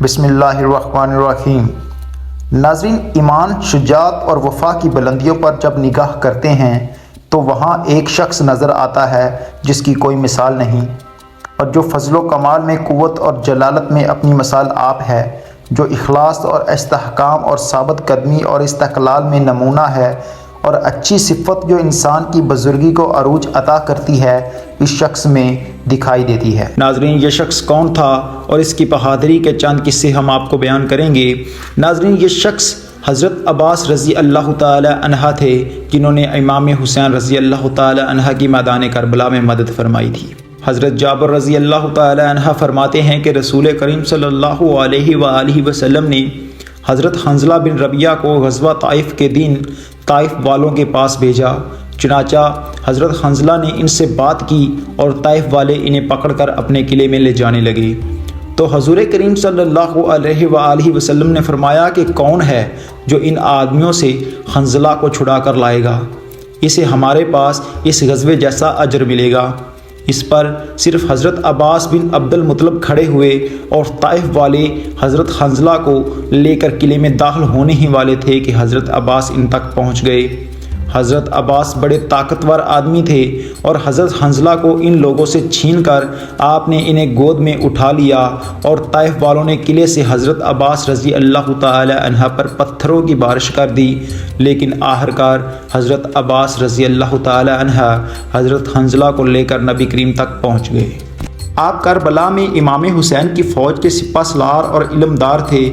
بسم اللہ الرحمن الرحیم۔ ناظرین، ایمان، شجاعت اور وفا کی بلندیوں پر جب نگاہ کرتے ہیں تو وہاں ایک شخص نظر آتا ہے جس کی کوئی مثال نہیں، اور جو فضل و کمال میں، قوت اور جلالت میں اپنی مثال آپ ہے، جو اخلاص اور استحکام اور ثابت قدمی اور استقلال میں نمونہ ہے، اور اچھی صفت جو انسان کی بزرگی کو عروج عطا کرتی ہے، اس شخص میں دکھائی دیتی ہے۔ ناظرین، یہ شخص کون تھا اور اس کی بہادری کے چند قصے ہم آپ کو بیان کریں گے۔ ناظرین، یہ شخص حضرت عباس رضی اللہ تعالی عنہ تھے، جنہوں نے امام حسین رضی اللہ تعالی عنہ کی میدان کربلا میں مدد فرمائی تھی۔ حضرت جابر رضی اللہ تعالی عنہ فرماتے ہیں کہ رسول کریم صلی اللہ علیہ وآلہ وسلم نے حضرت حنظلہ بن ربیعہ کو غزوہ طائف کے دن طائف والوں کے پاس بھیجا۔ چنانچہ حضرت حنظلہ نے ان سے بات کی اور طائف والے انہیں پکڑ کر اپنے قلعے میں لے جانے لگے۔ تو حضور کریم صلی اللہ علیہ وآلہ وسلم نے فرمایا کہ کون ہے جو ان آدمیوں سے حنظلہ کو چھڑا کر لائے گا؟ اسے ہمارے پاس اس غزوے جیسا اجر ملے گا۔ اس پر صرف حضرت عباس بن عبد المطلب کھڑے ہوئے اور طائف والے حضرت حنظلہ کو لے کر قلعے میں داخل ہونے ہی والے تھے کہ حضرت عباس ان تک پہنچ گئے۔ حضرت عباس بڑے طاقتور آدمی تھے اور حضرت حنظلہ کو ان لوگوں سے چھین کر آپ نے انہیں گود میں اٹھا لیا، اور طائف والوں نے قلعے سے حضرت عباس رضی اللہ تعالی عنہ پر پتھروں کی بارش کر دی، لیکن آخرکار حضرت عباس رضی اللہ تعالی عنہ حضرت حنظلہ کو لے کر نبی کریم تک پہنچ گئے۔ آپ کربلا میں امام حسین کی فوج کے سپہ سالار اور علمدار تھے۔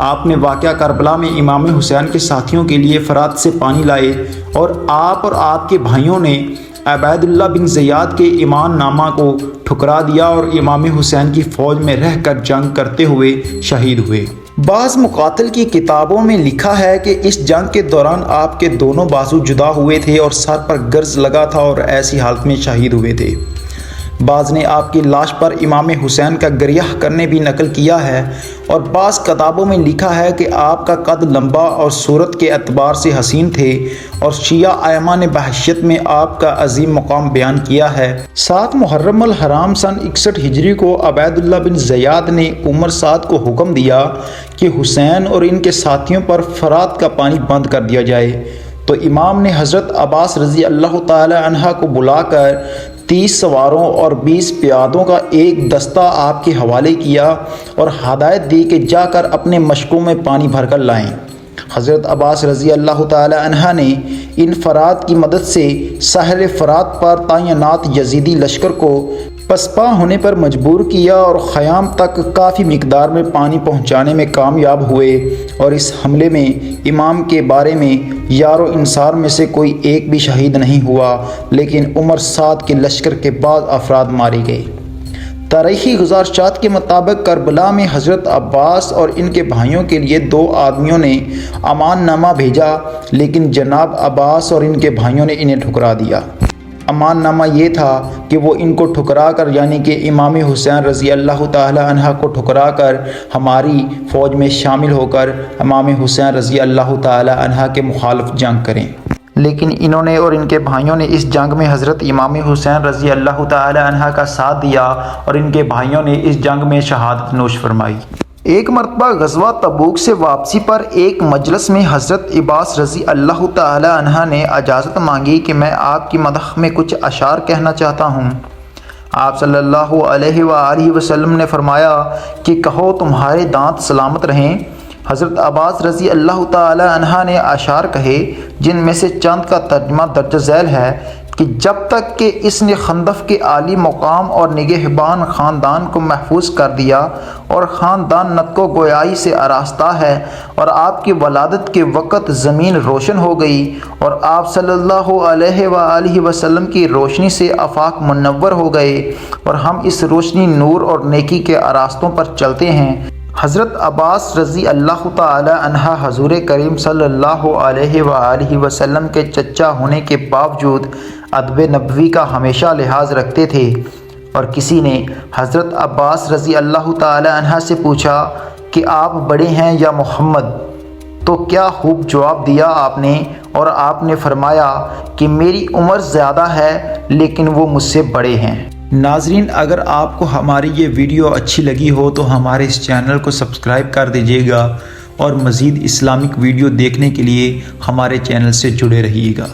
آپ نے واقعہ کربلا میں امام حسین کے ساتھیوں کے لیے فرات سے پانی لائے، اور آپ کے بھائیوں نے عبید اللہ بن زیاد کے ایمان نامہ کو ٹھکرا دیا اور امام حسین کی فوج میں رہ کر جنگ کرتے ہوئے شہید ہوئے۔ بعض مقاتل کی کتابوں میں لکھا ہے کہ اس جنگ کے دوران آپ کے دونوں بازو جدا ہوئے تھے اور سر پر گرز لگا تھا اور ایسی حالت میں شہید ہوئے تھے۔ بعض نے آپ کی لاش پر امام حسین کا گریہ کرنے بھی نقل کیا ہے، اور بعض کتابوں میں لکھا ہے کہ آپ کا قد لمبا اور صورت کے اعتبار سے حسین تھے، اور شیعہ ائمہ نے بحیثیت میں آپ کا عظیم مقام بیان کیا ہے۔ 7 محرم الحرام سن 61 ہجری کو عبید اللہ بن زیاد نے عمر سعد کو حکم دیا کہ حسین اور ان کے ساتھیوں پر فرات کا پانی بند کر دیا جائے، تو امام نے حضرت عباس رضی اللہ تعالی عنہ کو بلا کر 30 سواروں اور 20 پیادوں کا ایک دستہ آپ کے حوالے کیا اور ہدایت دی کہ جا کر اپنے مشکوں میں پانی بھر کر لائیں۔ حضرت عباس رضی اللہ تعالی عنہ نے ان فرات کی مدد سے ساحل فرات پر تعینات یزیدی لشکر کو پسپا ہونے پر مجبور کیا اور خیام تک کافی مقدار میں پانی پہنچانے میں کامیاب ہوئے، اور اس حملے میں امام کے بارے میں یار و انصار میں سے کوئی ایک بھی شہید نہیں ہوا، لیکن عمر سعد کے لشکر کے بعض افراد مارے گئے۔ تاریخی گزارشات کے مطابق کربلا میں حضرت عباس اور ان کے بھائیوں کے لیے 2 آدمیوں نے امان نامہ بھیجا، لیکن جناب عباس اور ان کے بھائیوں نے انہیں ٹھکرا دیا۔ امان نامہ یہ تھا کہ وہ ان کو ٹھکرا کر، یعنی کہ امام حسین رضی اللہ تعالی عنہ کو ٹھکرا کر ہماری فوج میں شامل ہو کر امام حسین رضی اللہ تعالی عنہ کے مخالف جنگ کریں، لیکن انہوں نے اور ان کے بھائیوں نے اس جنگ میں حضرت امام حسین رضی اللہ تعالی عنہ کا ساتھ دیا، اور ان کے بھائیوں نے اس جنگ میں شہادت نوش فرمائی۔ ایک مرتبہ غزوہ تبوک سے واپسی پر ایک مجلس میں حضرت عباس رضی اللہ تعالی عنہ نے اجازت مانگی کہ میں آپ کی مدح میں کچھ اشعار کہنا چاہتا ہوں۔ آپ صلی اللہ علیہ وآلہ وسلم نے فرمایا کہ کہو، تمہارے دانت سلامت رہیں۔ حضرت عباس رضی اللہ تعالی عنہ نے اشعار کہے، جن میں سے چند کا ترجمہ درج ذیل ہے کہ جب تک کہ اس نے خندق کے عالی مقام اور نگہبان خاندان کو محفوظ کر دیا، اور خاندان نطق و گویائی سے آراستہ ہے، اور آپ کی ولادت کے وقت زمین روشن ہو گئی، اور آپ صلی اللہ علیہ وآلہ وسلم کی روشنی سے آفاق منور ہو گئے، اور ہم اس روشنی، نور اور نیکی کے آراستوں پر چلتے ہیں۔ حضرت عباس رضی اللہ تعالی عنہ حضور کریم صلی اللہ علیہ وآلہ وسلم کے چچا ہونے کے باوجود ادب نبوی کا ہمیشہ لحاظ رکھتے تھے، اور کسی نے حضرت عباس رضی اللہ تعالی عنہ سے پوچھا کہ آپ بڑے ہیں یا محمد؟ تو کیا خوب جواب دیا آپ نے، اور آپ نے فرمایا کہ میری عمر زیادہ ہے لیکن وہ مجھ سے بڑے ہیں۔ ناظرین، اگر آپ کو ہماری یہ ویڈیو اچھی لگی ہو تو ہمارے اس چینل کو سبسکرائب کر دیجیے گا اور مزید اسلامک ویڈیو دیکھنے کے لیے ہمارے چینل سے جڑے رہیے گا۔